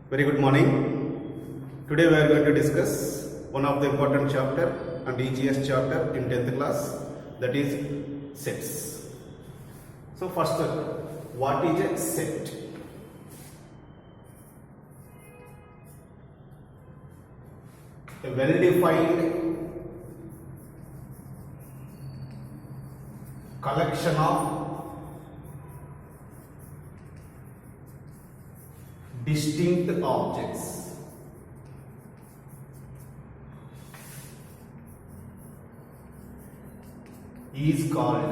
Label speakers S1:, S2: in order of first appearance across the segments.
S1: Very good morning. Today we are going to discuss one of the important chapter and EGS chapter in 10th class, that is sets. So first, what is a set? A well-defined collection of distinct objects is called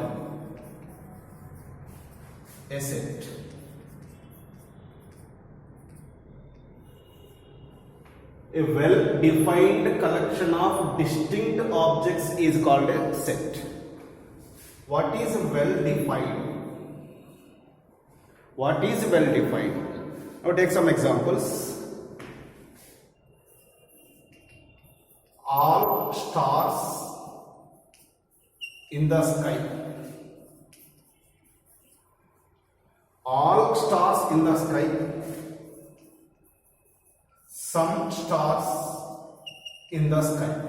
S1: a set. A well-defined collection of distinct objects is called a set. What is well-defined? What is well-defined? Now take some examples. All stars in the sky. All stars in the sky. Some stars in the sky.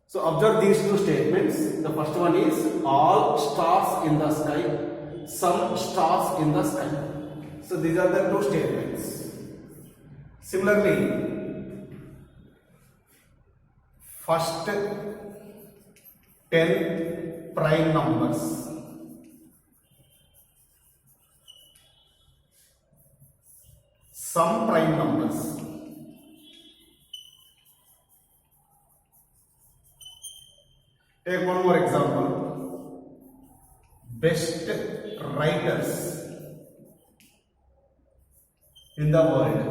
S1: So observe these two statements. The first one is all stars in the sky. Some stars in the sky. So these are the two statements. Similarly, first 10 prime numbers. Some prime numbers. Take one more example. Best writers in the world.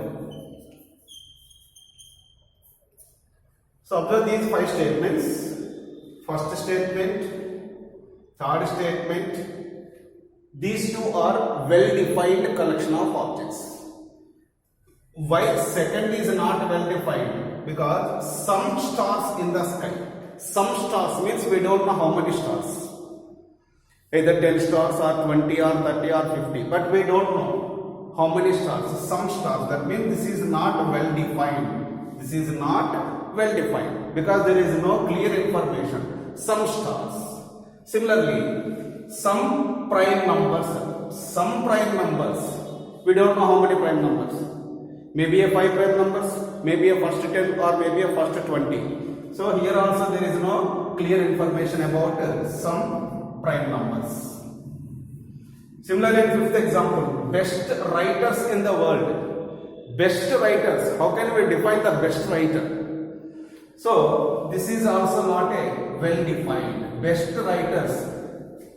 S1: So observe these 5 statements. First statement, third statement. These two are well-defined collection of objects. Why second is not well-defined? Because some stars in the sky. Some stars means we don't know how many stars. Either 10 stars or 20 or 30 or 50, but we don't know how many stars. Some stars, that means this is not well defined. This is not well defined because there is no clear information. Some stars. Similarly, some prime numbers. Some prime numbers. We don't know how many prime numbers. Maybe a 5 prime numbers, maybe a first 10 or maybe a first 20. So here also there is no clear information about some prime numbers. Similarly, in fifth example, best writers in the world. Best writers. How can we define the best writer? So this is also not a well defined. Best writers.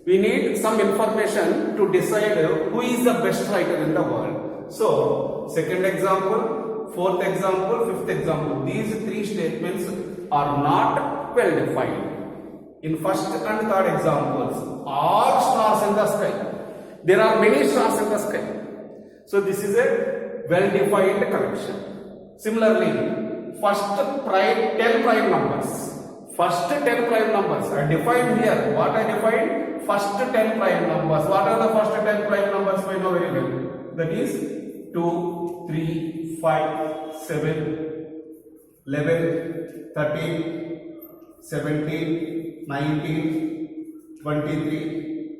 S1: We need some information to decide who is the best writer in the world. So second example, fourth example, fifth example. These 3 statements are not well defined. In first and third examples, all stars in the sky. There are many stars in the sky. So this is a well-defined collection. Similarly, first 10 prime numbers. First 10 prime numbers are defined here. What I defined? First 10 prime numbers. What are the first 10 prime numbers? We know very well. That is 2, 3, 5, 7, 11, 13, 17, 19, 23,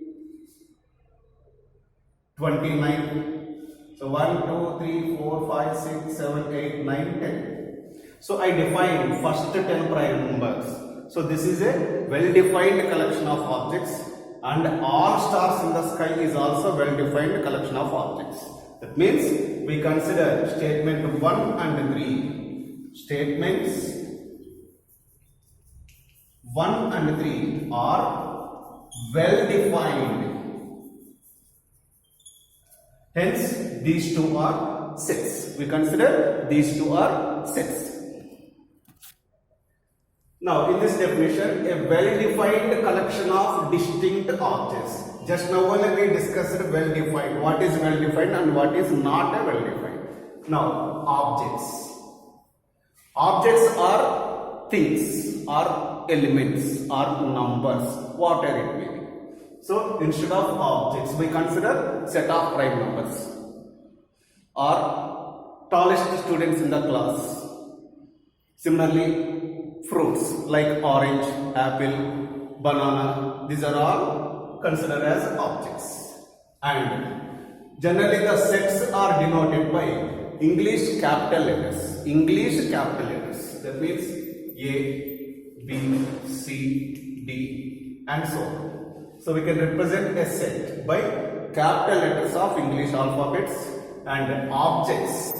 S1: 29. So 1, 2, 3, 4, 5, 6, 7, 8, 9, 10. So I define first 10 prime numbers. So this is a well-defined collection of objects, and all stars in the sky is also well-defined collection of objects. That means we consider statement 1 and 3. Statements 1 and 3 are well defined. Hence, these two are sets. We consider these two are sets. Now, in this definition, a well-defined collection of distinct objects. Just now only we discussed well-defined. What is well-defined and what is not a well-defined. Now, objects. Objects are things, or elements, or numbers, whatever it may be. So instead of objects, we consider set of prime numbers. are tallest students in the class. Similarly, fruits like orange, apple, banana, these are all considered as objects. And generally the sets are denoted by English capital letters. English capital letters. That means A, B, C, D and so on. So we can represent a set by capital letters of English alphabets, and objects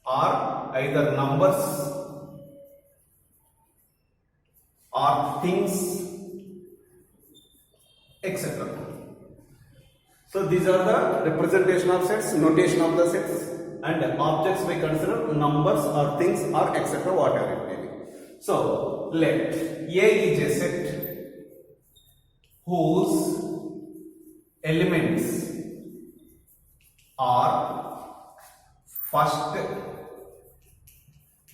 S1: are either numbers or things, etc. So these are the representation of sets, notation of the sets, and objects we consider numbers or things or etc. whatever it may be. So let A is a set whose elements are first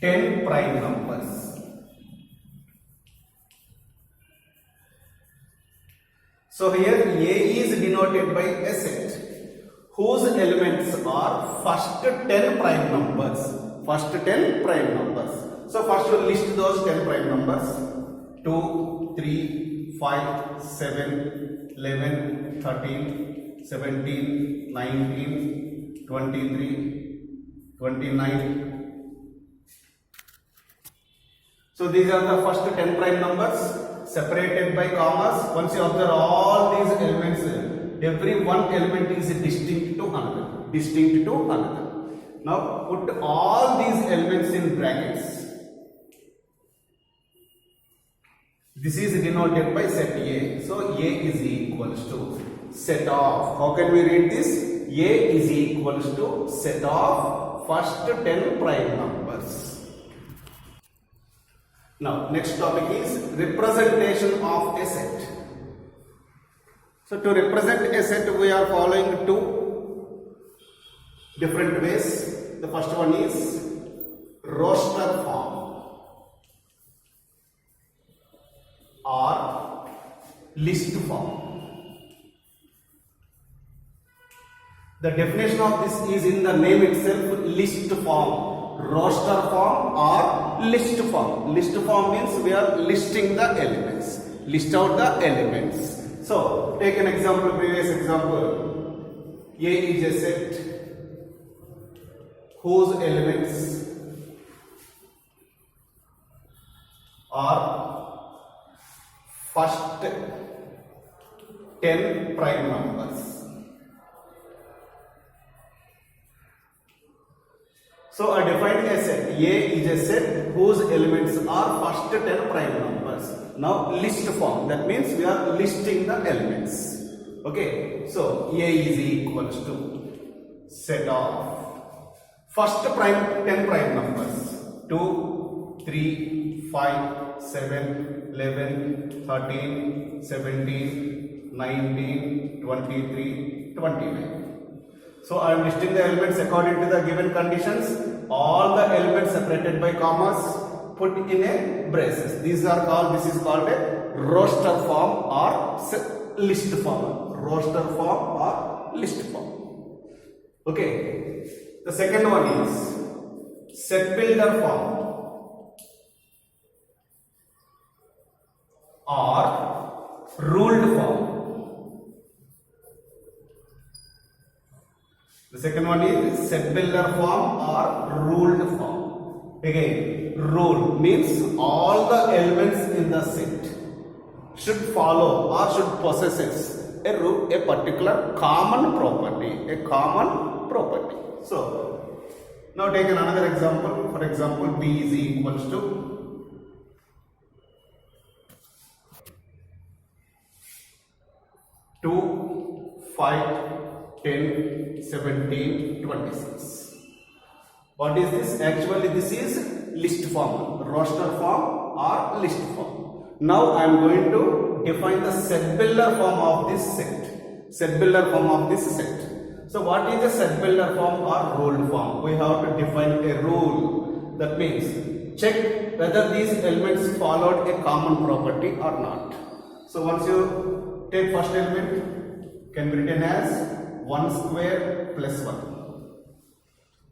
S1: 10 prime numbers. So here A is denoted by a set whose elements are first 10 prime numbers. First 10 prime numbers. So first we'll list those 10 prime numbers. 2, 3, 5, 7, 11, 13, 17, 19, 23, 29. So these are the first 10 prime numbers separated by commas. Once you observe all these elements, every one element is distinct to another. Distinct to another. Now put all these elements in brackets. This is denoted by set A. So A is equals to set of. How can we read this? A is equals to set of first 10 prime numbers. Now next topic is representation of a set. So to represent a set we are following two different ways. The first one is roster form or list form. The definition of this is in the name itself, list form. Roster form or list form. List form means we are listing the elements. List out the elements. So take an example, previous example. A is a set whose elements are first 10 prime numbers. So I defined a set. A is a set whose elements are first 10 prime numbers. Now list form. That means we are listing the elements. Okay. So A is equals to set of first 10 prime numbers. 2, 3, 5, 7, 11, 13, 17, 19, 23, 29. So I am listing the elements according to the given conditions. All the elements separated by commas put in a braces. This is called a roster form or list form. Roster form or list form. Okay. The second one is set builder form or ruled form. The second one is set builder form or ruled form. Again, rule means all the elements in the set should follow or should possess a particular common property. A common property. So, now take another example. For example, B is equals to 2, 5, 10, 17, 26. What is this? Actually, this is list form, roster form or list form. Now I am going to define the set builder form of this set. Set builder form of this set. So what is a set builder form or ruled form? We have to define a rule. That means check whether these elements followed a common property or not. So once you take first element, can be written as 1 square plus 1.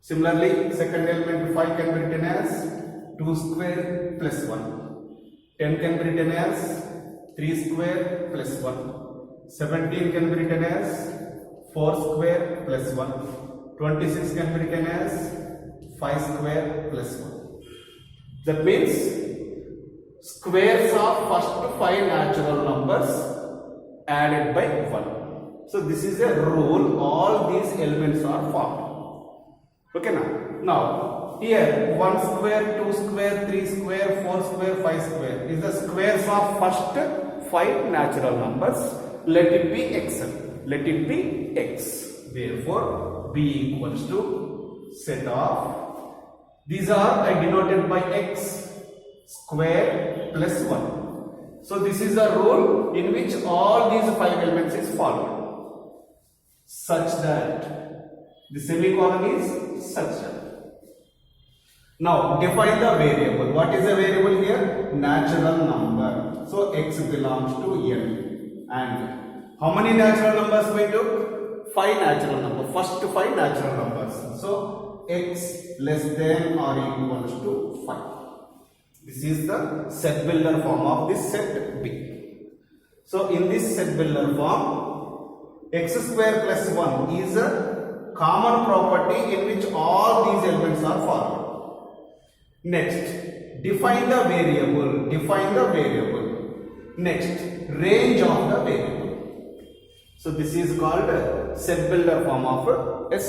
S1: Similarly, second element 5 can be written as 2 square plus 1. 10 can be written as 3 square plus 1. 17 can be written as 4 square plus 1. 26 can be written as 5 square plus 1. That means squares of first 5 natural numbers added by 1. So this is a rule, all these elements are formed. Okay now here 1 square, 2 square, 3 square, 4 square, 5 square is the squares of first 5 natural numbers. Let it be x. Let it be x. Therefore b equals to set of, these are I denoted by x square plus 1. So this is a rule in which all these 5 elements is followed, such that the semicolon is such that. Now define the variable. What is the variable here? Natural number. So x belongs to n. And how many natural numbers we took? 5 natural numbers. First 5 natural numbers. So x less than or equals to 5. This is the set builder form of this set B. So in this set builder form, x square plus 1 is a common property in which all these elements are followed. Next, define the variable. Define the variable. Next, range of the variable. So this is called set builder form of a